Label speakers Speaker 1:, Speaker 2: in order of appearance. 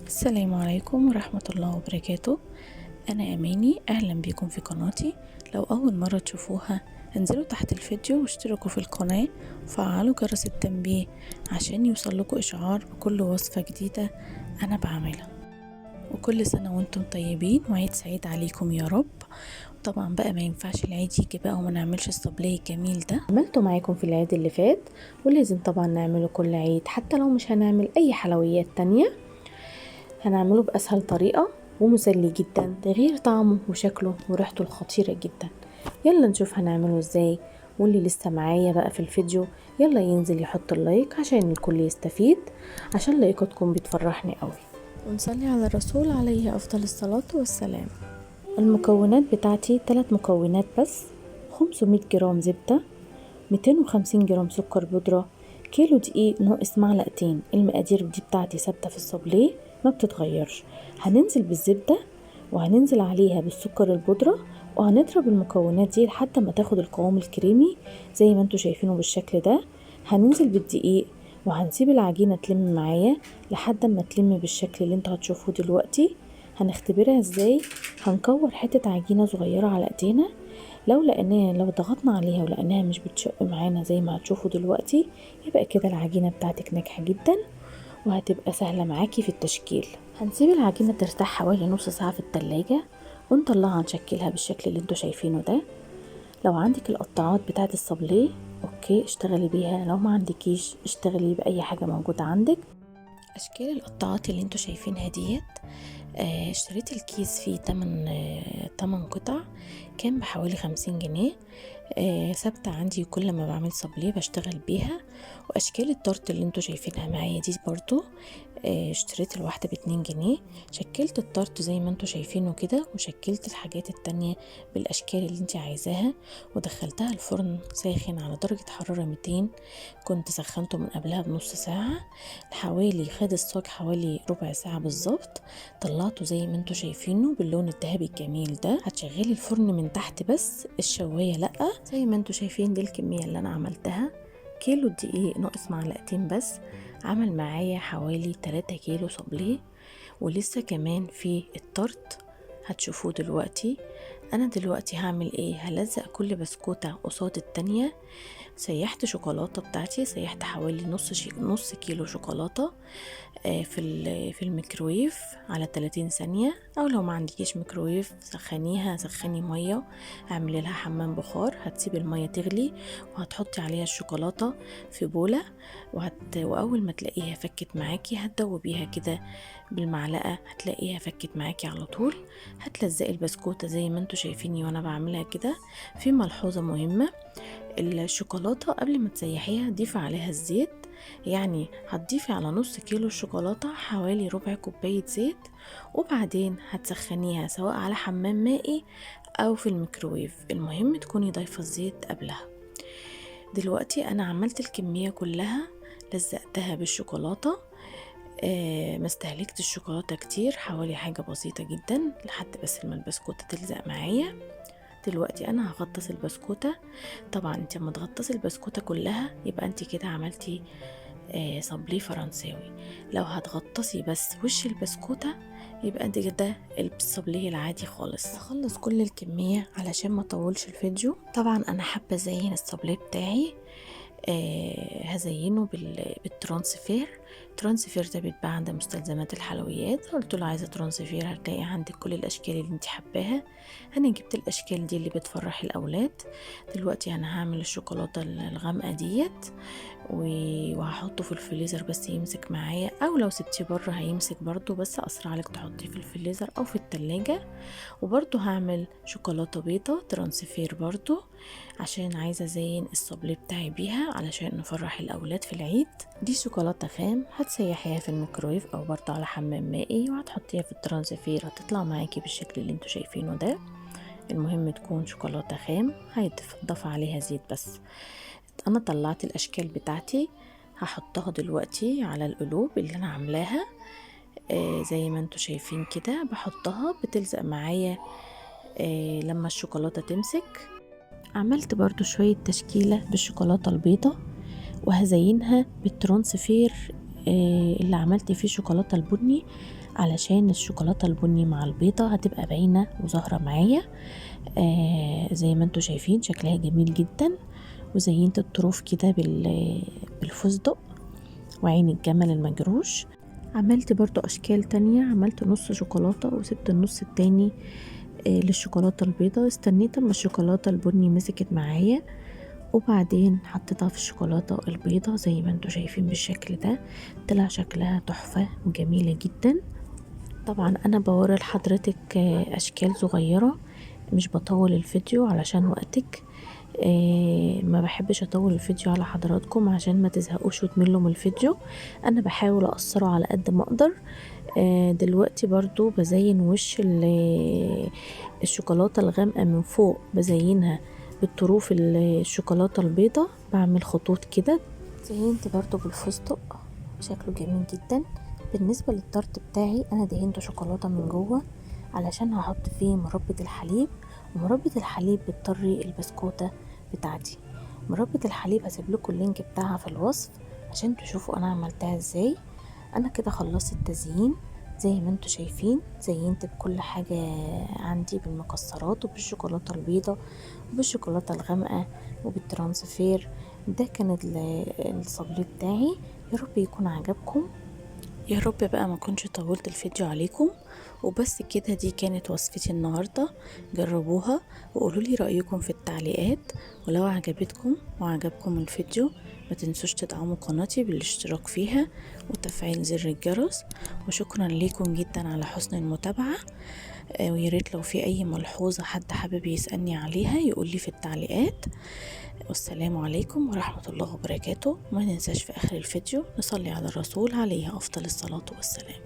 Speaker 1: السلام عليكم ورحمة الله وبركاته. أنا أماني، أهلا بكم في قناتي. لو أول مرة تشوفوها انزلوا تحت الفيديو واشتركوا في القناة وفعلوا جرس التنبيه عشان يوصلكوا إشعار بكل وصفة جديدة أنا بعملها. وكل سنة وانتم طيبين وعيد سعيد عليكم يا رب. طبعا بقى ما ينفعش العيد يجي بقى وما نعملش الصبليه الجميل ده. عملته معاكم في العيد اللي فات ولازم طبعا نعمله كل عيد، حتى لو مش هنعمل أي حلويات تانية هنعمله بأسهل طريقة ومسلي جدا، ده غير طعمه وشكله وريحته الخطيرة جدا. يلا نشوف هنعمله ازاي. واللي لسه معايا بقى في الفيديو يلا ينزل يحط اللايك عشان الكل يستفيد، عشان لايكاتكم بتفرحني قوي. ونصلي على الرسول عليه أفضل الصلاة والسلام. المكونات بتاعتي 3 مكونات بس: 500 جرام زبدة، 250 جرام سكر بودرة، كيلو دقيق ناقص معلقتين. المقادير دي بتاعتي ثابته في الصابليه ما بتتغيرش. هننزل بالزبده وهننزل عليها بالسكر البودرة وهنضرب المكونات دي لحد ما تاخد القوام الكريمي زي ما انتوا شايفينه بالشكل ده. هننزل بالدقيق وهنسيب العجينة تلم معايا لحد ما تلم بالشكل اللي انتوا هتشوفوه دلوقتي. هنختبرها ازاي؟ هنكور حتة عجينة صغيرة على ايدينا، لو ضغطنا عليها ولقيناها مش بتشق معانا زي ما هتشوفوا دلوقتي يبقى كده العجينة بتاعتك ناجحة جدا وهتبقى سهلة معاكي في التشكيل. هنسيب العجينة ترتاح حوالي نص ساعة في التلاجة ونطلعها نشكلها بالشكل اللي انتوا شايفينه ده. لو عندك القطاعات بتاعة الصابليه اوكي اشتغلي بيها، لو ما عندكيش اشتغلي بأي حاجة موجودة عندك. اشكال القطاعات اللي انتوا شايفينها ديت اشتريت الكيس فيه 8 قطع، كان بحوالي 50 جنيه. ثابته عندي كل ما بعمل صابليه بشتغل بيها. واشكال التورت اللي انتوا شايفينها معايا دي برضو اشتريت الواحده ب2 جنيه. شكلت التورت زي ما انتوا شايفينه كده، وشكلت الحاجات التانية بالاشكال اللي انت عايزاها ودخلتها الفرن ساخن على درجه حراره 200. كنت سخنته من قبلها بنص ساعه خد الصاج حوالي ربع ساعه بالظبط. طلعته زي ما انتوا شايفينه باللون الذهبي الجميل ده. هتشغلي الفرن من تحت بس، الشوايه لا. زي ما انتوا شايفين دي الكميه اللي انا عملتها. كيلو دقيق ناقص معلقتين بس عمل معايا حوالي 3 كيلو صابليه. ولسه كمان في التورت هتشوفوه دلوقتي. انا دلوقتي هعمل ايه؟ هلزق كل بسكوتة قصاد التانية. سيحت شوكولاتة بتاعتي، سيحت حوالي نص كيلو شوكولاتة في الميكرويف على 30 ثانية. او لو ما عندكيش ميكرويف سخني مية، اعملي لها حمام بخار. هتسيبي المية تغلي وهتحطي عليها الشوكولاتة في بولة واول ما تلاقيها فكت معاكي هتدوبيها كده بالمعلقة، هتلاقيها فكت معاكي على طول. هتلزقي البسكوتة زي ما انتوا شايفيني وانا بعملها كده. في ملحوظة مهمة: الشوكولاتة قبل ما تسيحيها ضيفي عليها الزيت، يعني هتضيفي على نص كيلو الشوكولاتة حوالي ربع كوباية زيت، وبعدين هتسخنيها سواء على حمام مائي او في الميكرويف. المهم تكوني ضايفة الزيت قبلها. دلوقتي انا عملت الكمية كلها، لزقتها بالشوكولاتة. ما استهلكت الشوكولاتة كتير، حوالي حاجة بسيطة جدا لحد بس ما البسكوتة تلزق معايا. دلوقتي انا هغطس البسكوتة. طبعا انت لما تغطسي البسكوتة كلها يبقى انت كده عملتي صابليه فرنساوي. لو هتغطسي بس وش البسكوتة يبقى انت كده الصابليه العادي خالص. هخلص كل الكمية علشان ما اطولش الفيديو. طبعا انا حابة ازين الصابليه بتاعي. هزينه بالترانسفير. الترانسفير ده بيتباع عند مستلزمات الحلويات. قلت له عايزه ترانسفير، هتلاقي عندك كل الاشكال اللي انت حباها. انا جبت الاشكال دي اللي بتفرح الاولاد. دلوقتي انا هعمل الشوكولاته الغامقه ديت وهحطه في الفريزر بس يمسك معايا، او لو سبتيه بره هيمسك برضو، بس اسرع لك تحطيه في الفريزر او في التلاجة. وبرضو هعمل شوكولاته بيضه ترانسفير برضو عشان عايزه ازين الصابليه بتاعي بيها علشان نفرح الاولاد في العيد. دي شوكولاته خام هتسيحيها في الميكرويف او برضو على حمام مائي وهتحطيها في الترانسفير، هتطلع معاكي بالشكل اللي انتوا شايفينه ده. المهم تكون شوكولاته خام، هيتضاف عليها زيت بس. انا طلعت الاشكال بتاعتي هحطها دلوقتي على القلوب اللي انا عاملاها. زي ما انتوا شايفين كده بحطها بتلزق معايا لما الشوكولاته تمسك. عملت برضو شوية تشكيلة بالشوكولاتة البيضة وهزينها بالترانسفير اللي عملت فيه شوكولاتة البني، علشان الشوكولاتة البني مع البيضة هتبقى باينة وظاهرة معايا. زي ما انتوا شايفين شكلها جميل جدا، وزينت الطروف كده بالفستق وعين الجمل المجروش. عملت برضو اشكال تانية، عملت نص شوكولاتة وسبت النص التاني للشوكولاتة البيضة. استنيت اما الشوكولاتة البني مسكت معايا، وبعدين حطيتها في الشوكولاتة البيضة زي ما انتوا شايفين بالشكل ده. طلع شكلها تحفة وجميلة جدا. طبعا انا بوري لحضرتك اشكال صغيرة، مش بطول الفيديو علشان وقتك. ما بحبش اطول الفيديو على حضراتكم عشان ما تزهقوش وتملوا من الفيديو. انا بحاول اقصره على قد ما اقدر. دلوقتي برضو بزين وش الشوكولاتة الغامقة من فوق، بزينها بالطروف الشوكولاتة البيضة، بعمل خطوط كده. زينت برضو بالفستق، شكله جميل جدا. بالنسبة للطرد بتاعي انا دهنته شوكولاتة من جوه علشان هحط فيه مربى الحليب، ومربى الحليب بتطري البسكوتة بتاعتي. مربى الحليب هسيب لكم اللينك بتاعها في الوصف عشان تشوفوا انا عملتها ازاي. انا كده خلصت التزيين زي ما انتوا شايفين، زينت بكل حاجة عندي بالمكسرات وبالشوكولاتة البيضة وبالشوكولاتة الغامقة وبالترانسفير. ده كان الصابلي بتاعي، يا رب يكون عجبكم. يا رب بقى ما كنتش طولت الفيديو عليكم. وبس كده، دي كانت وصفتي النهاردة. جربوها وقولوا لي رأيكم في التعليقات. ولو عجبتكم وعجبكم الفيديو ما تنسوش تدعموا قناتي بالاشتراك فيها وتفعيل زر الجرس. وشكرا ليكم جدا على حسن المتابعة. وياريت لو في اي ملحوظة حد حابب يسألني عليها يقول لي في التعليقات. والسلام عليكم ورحمة الله وبركاته. ما ننساش في آخر الفيديو نصلي على الرسول عليه أفضل الصلاة والسلام.